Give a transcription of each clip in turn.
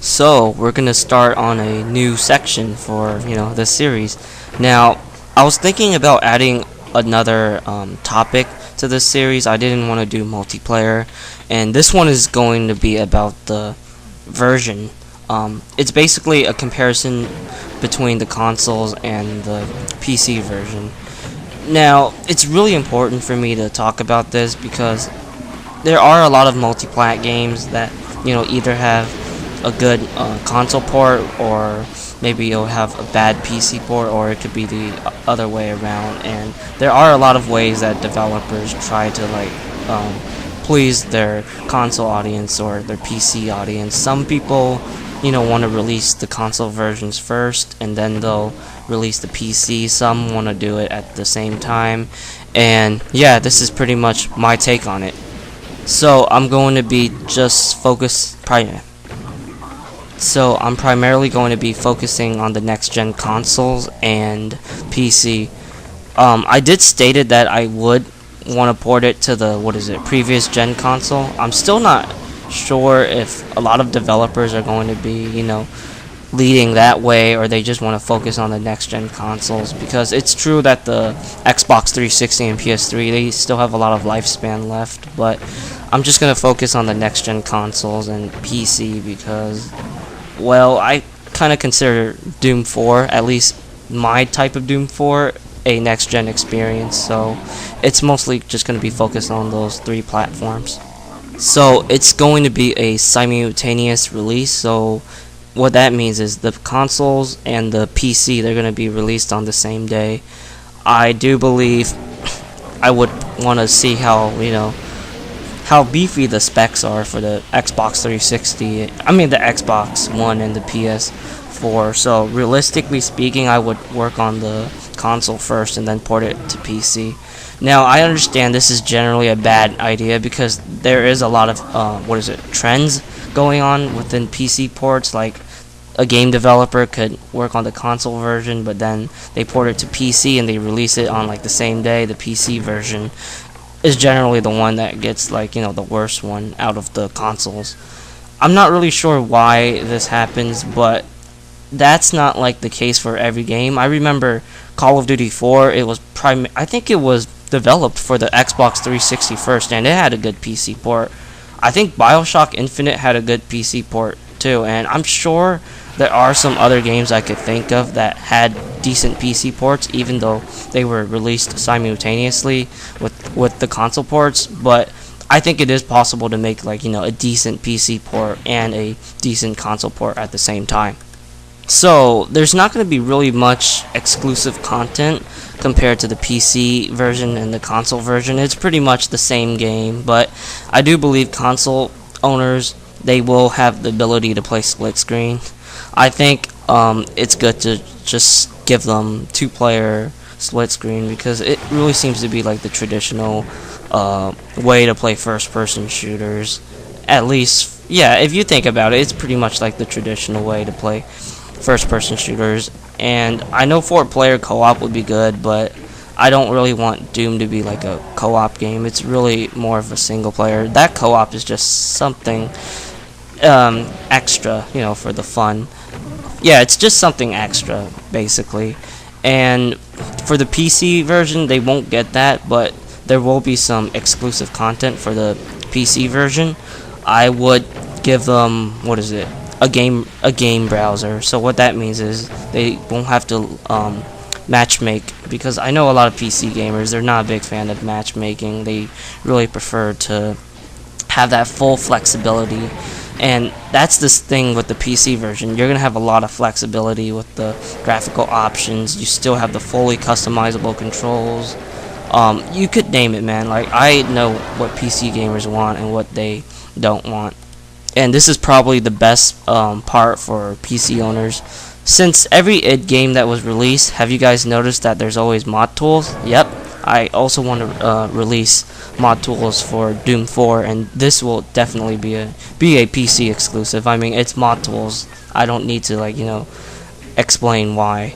So we're gonna start on a new section for this series. Now, I was thinking about adding another topic to this series. I didn't want to do multiplayer, and this one is going to be about the version. It's basically a comparison between the consoles and the PC version. Now, it's really important for me to talk about this because there are a lot of multi-plat games that either have a good console port, or maybe you'll have a bad PC port, or it could be the other way around. And there are a lot of ways that developers try to please their console audience or their PC audience. Some people want to release the console versions first and then they'll release the PC. Some want to do it at the same time, and yeah, this is pretty much my take on it. So I'm going to be I'm primarily going to be focusing on the next gen consoles and PC. I did stated that I would want to port it to the previous gen console. I'm still not sure if a lot of developers are going to be leading that way, or they just want to focus on the next gen consoles, because it's true that the Xbox 360 and PS3, they still have a lot of lifespan left, but I'm just going to focus on the next gen consoles and PC because, well, I kind of consider Doom 4, at least my type of Doom 4, a next gen experience, so it's mostly just going to be focused on those three platforms. So it's going to be a simultaneous release, so what that means is the consoles and the PC, they're going to be released on the same day. I do believe I would want to see how beefy the specs are for the Xbox 360. I mean the Xbox One and the PS4. So realistically speaking, I would work on the console first and then port it to PC. Now, I understand this is generally a bad idea because there is a lot of trends going on within PC ports. Like, a game developer could work on the console version, but then they port it to PC and they release it on the same day. The PC version is generally the one that gets the worst one out of the consoles. I'm not really sure why this happens, but that's not the case for every game. I remember Call of Duty 4, I think it was developed for the Xbox 360 first, and it had a good PC port. I think BioShock Infinite had a good PC port too, and I'm sure there are some other games I could think of that had decent PC ports, even though they were released simultaneously with the console ports. But I think it is possible to make a decent PC port and a decent console port at the same time. So there's not going to be really much exclusive content compared to the PC version and the console version. It's pretty much the same game, but I do believe console owners, they will have the ability to play split screen. I think it's good to just give them two-player split screen because it really seems to be the traditional way to play first-person shooters. At least, yeah, if you think about it, it's pretty much the traditional way to play first-person shooters. And I know 4-player co-op would be good, but I don't really want Doom to be a co-op game. It's really more of a single player. That co-op is just something extra, for the fun. Yeah, it's just something extra, basically. And for the PC version, they won't get that, but there will be some exclusive content for the PC version. I would give them, a game browser. So what that means is they won't have to matchmake, because I know a lot of PC gamers, they're not a big fan of matchmaking. They really prefer to have that full flexibility, and that's this thing with the PC version. You're gonna have a lot of flexibility with the graphical options. You still have the fully customizable controls. You could name it, man. I know what PC gamers want and what they don't want. And this is probably the best part for PC owners. Since every id game that was released, have you guys noticed that there's always mod tools? Yep, I also want to release mod tools for Doom 4, and this will definitely be a PC exclusive. I mean, it's mod tools. I don't need to explain why.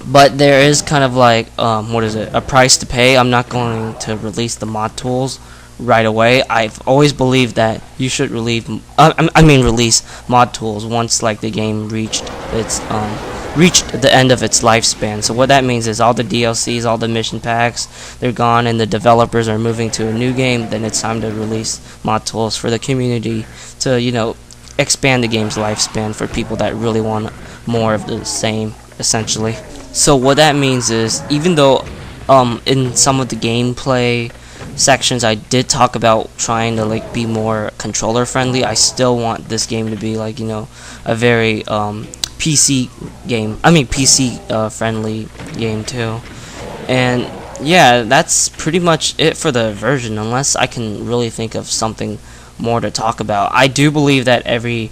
But there is kind of a price to pay. I'm not going to release the mod tools right away. I've always believed that you should release mod tools once like the game reached the end of its lifespan. So what that means is all the DLCs, all the mission packs, they're gone, and the developers are moving to a new game. Then it's time to release mod tools for the community to expand the game's lifespan for people that really want more of the same, essentially. So what that means is, even though in some of the gameplay sections I did talk about trying to like be more controller friendly, I still want this game to be like a very PC friendly game too. And yeah, that's pretty much it for the version, unless I can really think of something more to talk about. I do believe that every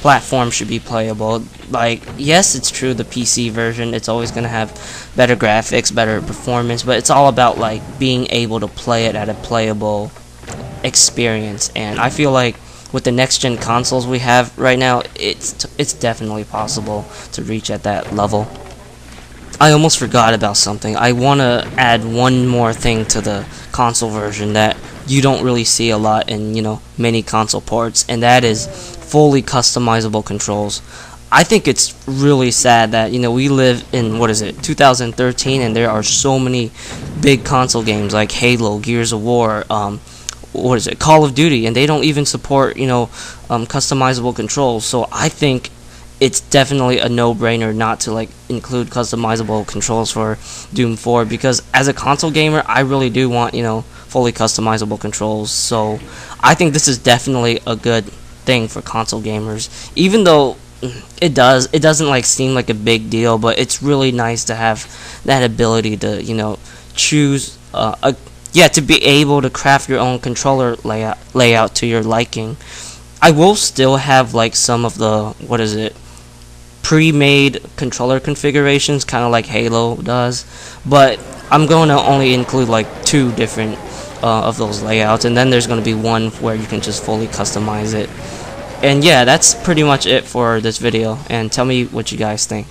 platform should be playable. Like, yes, it's true, the PC version, it's always going to have better graphics, better performance, but it's all about like being able to play it at a playable experience. And I feel like with the next gen consoles we have right now, it's definitely possible to reach at that level. I almost forgot about something. I want to add one more thing to the console version that you don't really see a lot in many console ports, and that is fully customizable controls. I think it's really sad that we live in 2013, and there are so many big console games like Halo, Gears of War, Call of Duty, and they don't even support customizable controls. So I think it's definitely a no-brainer not to like include customizable controls for Doom 4, because as a console gamer I really do want fully customizable controls. So I think this is definitely a good thing for console gamers, even though it doesn't like seem like a big deal, but it's really nice to have that ability to choose to be able to craft your own controller layout to your liking. I will still have like some of the pre-made controller configurations, kind of like Halo does, but I'm going to only include like 2 different of those layouts, and then there's going to be one where you can just fully customize it. And yeah, that's pretty much it for this video, and tell me what you guys think.